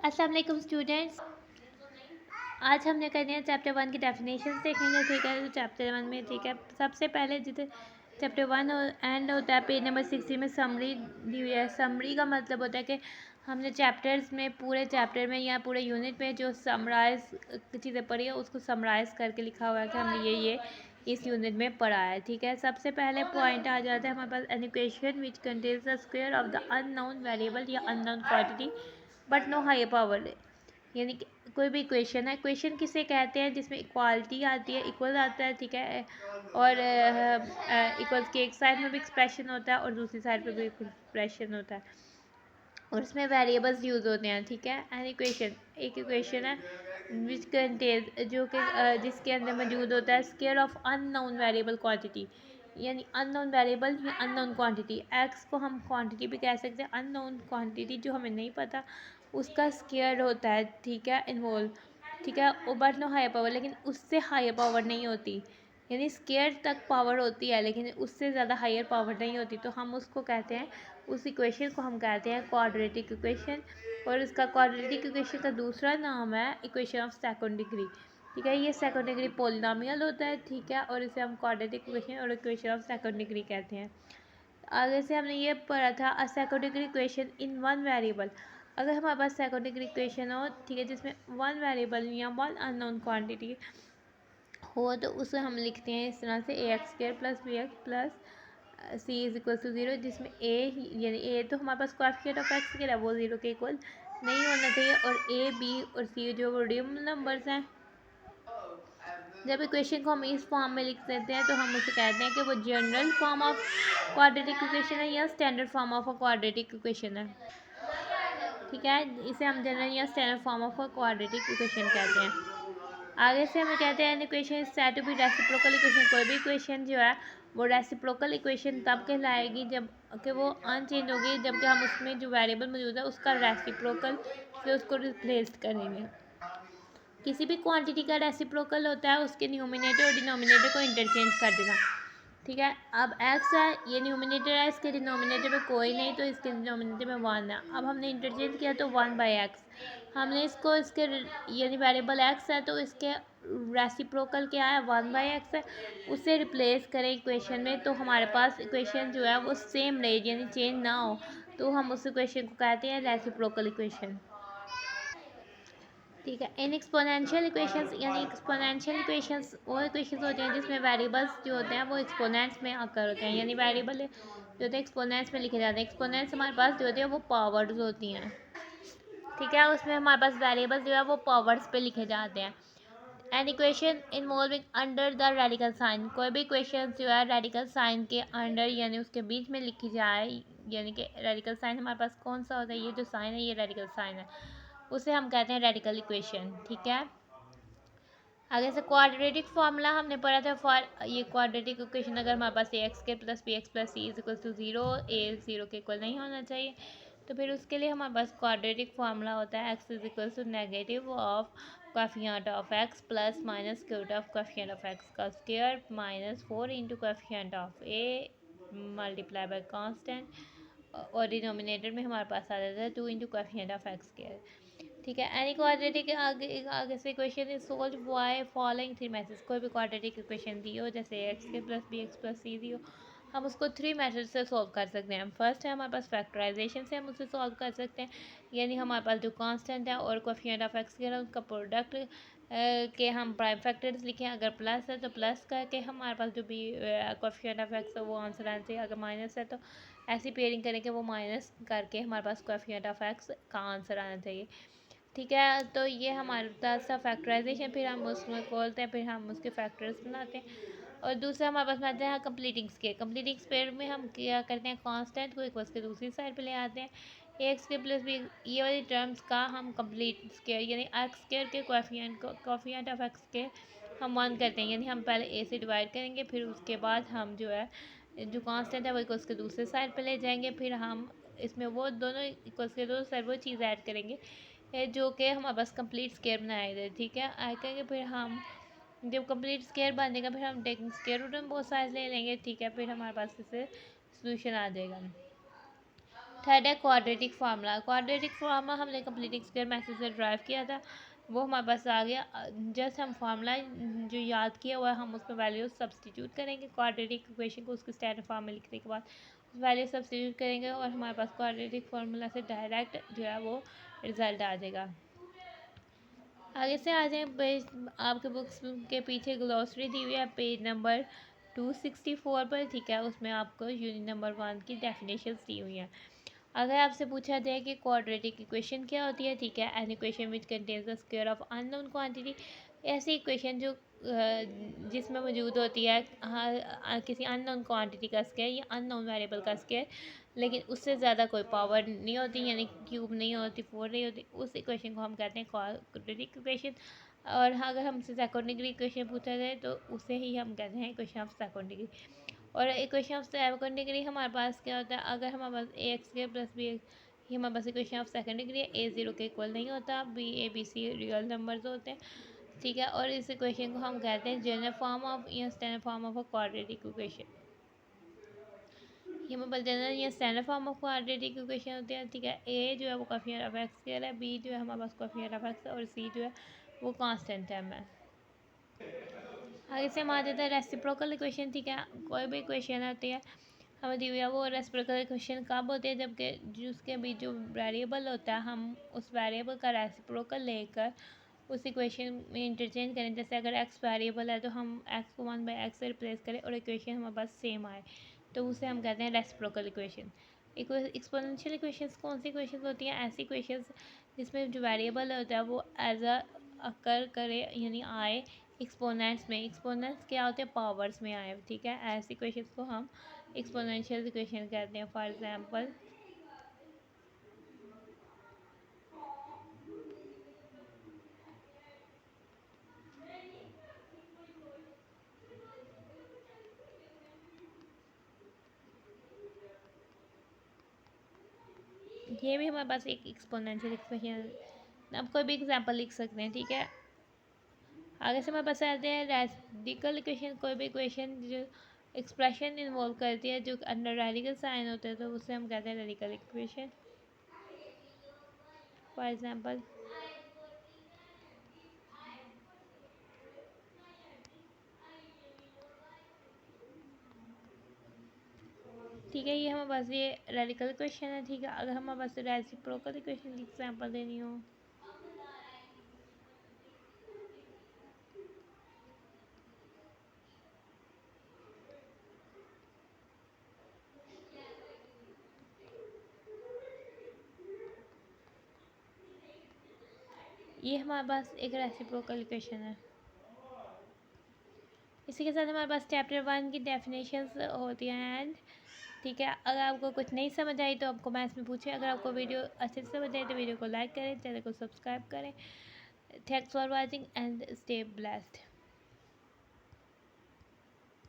अस्सलाम वालेकुम स्टूडेंट्स। आज हमने करने हैं चैप्टर 1 की डेफिनेशन देखेंगे। ठीक है, तो चैप्टर 1 में ठीक है सबसे पहले जितने चैप्टर 1 एंड होता है पेज नंबर 60 में समरी दी हुई है। समरी का मतलब होता है कि हमने चैप्टर्स में पूरे चैप्टर में या पूरे यूनिट में जो समराइज चीज़ें पढ़ी है उसको समराइज़ करके लिखा हुआ है कि हमने ये इस यूनिट में पढ़ा है। ठीक है, सबसे पहले पॉइंट आ जाता है हमारे पास an equation which contains the square of the unknown variable या unknown quantity but no higher power. यानी कि कोई भी इक्वेशन है, इक्वेशन किसे कहते हैं जिसमें इक्वालिटी आती है, इक्वल आता है। ठीक है, और इक्वल्स के एक साइड में भी एक्सप्रेशन होता है और दूसरी साइड पे भी एक्सप्रेशन होता है और उसमें वेरिएबल्स यूज़ होते हैं। ठीक है, एन इक्वेशन एक इक्वेशन है विच कंटेन जो कि जिसके अंदर मौजूद होता है square of unknown variable quantity, यानी अननोन वेरिएबल या अननोन क्वांटिटी। एक्स को हम क्वांटिटी भी कह सकते हैं, अननोन क्वांटिटी जो हमें नहीं पता उसका स्क्वायर होता है। ठीक है, इन्वॉल्व। ठीक है, वो बट नो हायर पावर, लेकिन उससे हायर पावर नहीं होती, यानी स्क्वायर तक पावर होती है लेकिन उससे ज़्यादा हायर पावर नहीं होती, तो हम उसको कहते हैं, उस इक्वेशन को हम कहते हैं क्वाड्रेटिक इक्वेशन। और इसका क्वाड्रेटिक इक्वेशन का दूसरा नाम है इक्वेशन ऑफ सेकंड डिग्री। ठीक है, ये सेकंड डिग्री पोलिनोमियल होता है। ठीक है, और इसे हम क्वाड्रेटिक इक्वेशन और इक्वेशन ऑफ सेकंड डिग्री कहते हैं। आगे से हमने ये पढ़ा था a second degree equation in one variable. अगर हमारे पास सेकंड डिग्री इक्वेशन हो, ठीक है, जिसमें वन वेरिएबल या वन अननोन क्वांटिटी हो, तो उसे हम लिखते हैं इस तरह से a x square plus b x plus c is equal to zero, जिसमें ए यानी ए तो हमारे पास कोएफिशिएंट ऑफ एक्स के है, वो ज़ीरो के इक्वल नहीं होना चाहिए, और ए बी और सी जो वो रियल नंबर्स हैं। जब इक्वेशन को हम इस फॉर्म में लिख देते हैं तो हम उसे कहते हैं कि वो general form of quadratic equation है या standard form of a quadratic equation है। ठीक है, इसे हम जनरल या standard form of a quadratic equation कहते हैं। आगे से हमें कहते हैं equation is said to be reciprocal equation. कोई भी इक्वेशन जो है वो रेसिप्रोकल इक्वेशन तब कहलाएगी जब कि वो अनचेंज होगी, जबकि हम उसमें जो वेरिएबल मौजूद है उसका रेसिप्रोकल से उसको रिप्लेस करेंगे। किसी भी क्वांटिटी का रेसिप्रोकल होता है उसके न्यूमिनेटर और डिनोमिनेटर को इंटरचेंज कर देना। ठीक है, अब x है, ये न्यूमिनेटर है, इसके डिनोमिनेटर में कोई नहीं तो इसके डिनोमिनेटर में 1 है। अब हमने इंटरचेंज किया तो 1/x, हमने इसको इसके यानी वेरिएबल x है तो इसके रेसिप्रोकल क्या है 1/x है, उससे रिप्लेस करें इक्वेशन में तो हमारे पास इक्वेशन जो है वो सेम रहे यानी चेंज ना हो, तो हम उस इक्वेशन को कहते हैं रेसिप्रोकल इक्वेशन। ठीक है, इन एक्सपोनेंशियल इक्वेशंस यानी एक्सपोनेंशियल इक्वेशंस वो इक्वेशंस होते हैं जिसमें वेरिएबल्स जो होते हैं वो एक्सपोनेंट्स में आकर होते हैं, यानी वेरिएबल जो होते हैं एक्सपोनेंट्स में लिखे जाते हैं। एक्सपोनेंट्स हमारे पास जो होते हैं वो पावर्स होती हैं। ठीक है, उसमें हमारे पास वेरिएबल्स जो है वो पावर्स पे लिखे जाते हैं। An equation involving under the radical sign, कोई भी इक्वेशन जो है रेडिकल साइन के अंडर यानी उसके बीच में लिखी जाए, यानी कि रेडिकल साइन हमारे पास कौन सा होता है, ये जो साइन है ये रेडिकल साइन है, उसे हम कहते हैं रेडिकल इक्वेशन। ठीक है, आगे से क्वाड्रेटिक फार्मूला हमने पढ़ा था फॉर ये क्वाड्रेटिक इक्वेशन अगर हमारे पास ए एक्स के plus b x plus c is equal to zero, a zero के इक्वल नहीं होना चाहिए, तो फिर उसके लिए हमारे पास क्वाड्रेटिक फार्मूला होता है x is equal to negative of coefficient of x plus minus square root of coefficient of x का square minus 4 into coefficient of a multiply by constant, और डिनोमिनेटर में हमारे पास आ जाता है 2 into coefficient of x square. ठीक है, एनी क्वाड्रेटिक आगे से equation is solve by following three methods. कोई भी क्वाड्रेटिक इक्वेशन दी हो जैसे एक्स के प्लस बी एक्स प्लस सी दी हो, हम उसको थ्री मेथड से सॉल्व कर सकते हैं। फर्स्ट है हमारे पास फैक्टराइजेशन से हम उसे सॉल्व कर सकते हैं, यानी हमारे पास जो कांस्टेंट है और कोएफिशिएंट ऑफ एक्स के उनका प्रोडक्ट के हम प्राइम फैक्टर्स लिखें, अगर प्लस है तो प्लस करके हमारे पास जो भी कोएफिशिएंट ऑफ एक्स है वो आंसर आना चाहिए, अगर माइनस है तो ऐसी पेयरिंग करें कि वो माइनस करके हमारे पास कोएफिशिएंट ऑफ एक्स का आंसर आना चाहिए। ठीक है, तो ये हमारे पास था फैक्टराइजेशन, फिर हम उसमें खोलते हैं, फिर हम उसके फैक्टर्स बनाते हैं। और दूसरा हमारे पास में आता है कंप्लीटिंग स्केयर। कंप्लीटिंग स्केयर में हम क्या करते हैं, कांस्टेंट को इक्वल्स के दूसरी साइड पे ले आते हैं, ए एक्स के प्लस बी, ये वाली टर्म्स का हम कंप्लीट स्केयर यानी एक्स स्केयर के कोएफिशिएंट ऑफ एक्स के हम 1 करते हैं, यानी हम पहले ए से डिवाइड करेंगे, फिर उसके बाद हम जो है जो कांस्टेंट है वो इक्वल्स के दूसरे साइड पे ले जाएंगे, फिर हम इसमें वो दोनों इक्वल्स के दोनों साइड वो चीज़ ऐड करेंगे जो कि हमारे पास कंप्लीट स्केयर बनाए थे। ठीक है, ऐड करेंगे, फिर हम जब कंप्लीट स्केयर बनेगा फिर हम टेकिंग स्केयर रूट में बोथ साइड ले लेंगे। ठीक है, फिर हमारे पास इससे सोल्यूशन आ जाएगा। थर्ड है क्वाड्रेटिक फार्मूला। क्वाड्रेटिक फार्मूला हमने कंप्लीटिंग स्क्वायर मैथड से ड्राइव किया था, वो हमारे पास आ गया। जस्ट हम फार्मूला जो याद किया हुआ है हम उसमें वैल्यू सब्सटीट्यूट करेंगे, क्वाड्रेटिक इक्वेशन को उसके स्टैंडर्ड फॉर्म में लिखने के बाद वैल्यू सब्सटीट्यूट करेंगे और हमारे पास क्वाड्रेटिक फार्मूला से डायरेक्ट जो है वो रिज़ल्ट आ जाएगा। आगे से आ जाए पेज, आपके बुक्स के पीछे ग्लॉसरी दी हुई है पेज नंबर 264 पर, ठीक है। उसमें आपको यूनिट नंबर 1 की डेफिनेशंस दी हुई हैं। अगर आपसे पूछा जाए कि क्वाड्रेटिक इक्वेशन क्या होती है, ठीक है, N equation which contains the square of unknown quantity, ऐसी इक्वेशन जो जिसमें मौजूद होती है किसी अननोन क्वांटिटी का स्क्वायर या अननोन वेरिएबल का स्क्वायर, लेकिन उससे ज़्यादा कोई पावर नहीं होती, यानी क्यूब नहीं होती, 4 नहीं होती, उस इक्वेशन को हम कहते हैं क्वाड्रेटिक इक्वेशन। और अगर हमसे सेकंड डिग्री इक्वेशन पूछा जाए तो उसे ही हम कहते हैं इक्वेशन ऑफ सेकंड डिग्री। और इक्वेशन ऑफ सेकंड डिग्री हमारे पास क्या होता है, अगर हमारे पास ए एक्स के प्लस बी ये हमारे पास इक्वेशन ऑफ सेकंड डिग्री है। ए 0 के इक्वल नहीं होता, b a b c real numbers होते हैं, ठीक है। और इस इक्वेशन को हम कहते हैं जनरल फॉर्म ऑफ या standard form of a quadratic equation. ये हमारे जनरल या standard form of quadratic equation होते हैं, ठीक है। ए जो है वो कोएफिशिएंट ऑफ एक्स स्क्वायर है, बी जो है हमारे पास कोएफिशिएंट ऑफ एक्स है, और सी जो है वो कांस्टेंट टर्म है। आगे से हम आ जाता है रेसिप्रोकल इक्वेशन, ठीक है। कोई भी इक्वेशन आती है हमें दी हुई है, वो रेसिप्रोकल इक्वेशन कब होती है, जबकि जिसके बीच जो वेरिएबल होता है हम उस वेरिएबल का रेसिप्रोकल लेकर उस इक्वेशन में इंटरचेंज करें। जैसे अगर एक्स वेरिएबल है तो हम एक्स को 1/x से रिप्लेस करें और इक्वेशन हमारे पास सेम आए, तो उसे हम कहते हैं रेसिप्रोकल इक्वेशन। एक्सपोनेंशियल इक्वेशंस कौन सी इक्वेशंस होती हैं, ऐसी इक्वेशंस जिसमें जो वेरिएबल होता है वो एज अकर करे, यानी आए एक्सपोनेंट्स में। एक्सपोनेंट्स क्या होते हैं, पावर्स में आए, ठीक है। ऐसी इक्वेशंस को हम एक्सपोनेंशियल इक्वेशन कहते हैं। फॉर एग्जांपल ये भी हमारे पास एक एक्सपोनेंशियल इक्वेशन, अब कोई भी एग्जांपल लिख सकते हैं, ठीक है। आगे से हमारे पास आते हैं रेडिकल इक्वेशन। कोई भी इक्वेशन जो एक्सप्रेशन इन्वॉल्व करती है जो अंडर रेडिकल साइन होता है तो उसे हम कहते हैं रेडिकल इक्वेशन। फॉर एग्जांपल ठीक है, ये हमारे पास ये रेडिकल इक्वेशन है, ठीक है। अगर हमारे पास रेसिप्रोकल इक्वेशन की एग्जांपल देनी हो, ये हमारे पास एक रेसिप्रोकल इक्वेशन है। इसी के साथ हमारे पास चैप्टर 1 की डेफिनेशंस होती हैं एंड, ठीक है। अगर आपको कुछ नहीं समझ आई तो आप कमेंट्स में पूछें। अगर आपको वीडियो अच्छे से समझ आई तो वीडियो को लाइक करें, चैनल को सब्सक्राइब करें। Thanks for watching and stay blessed.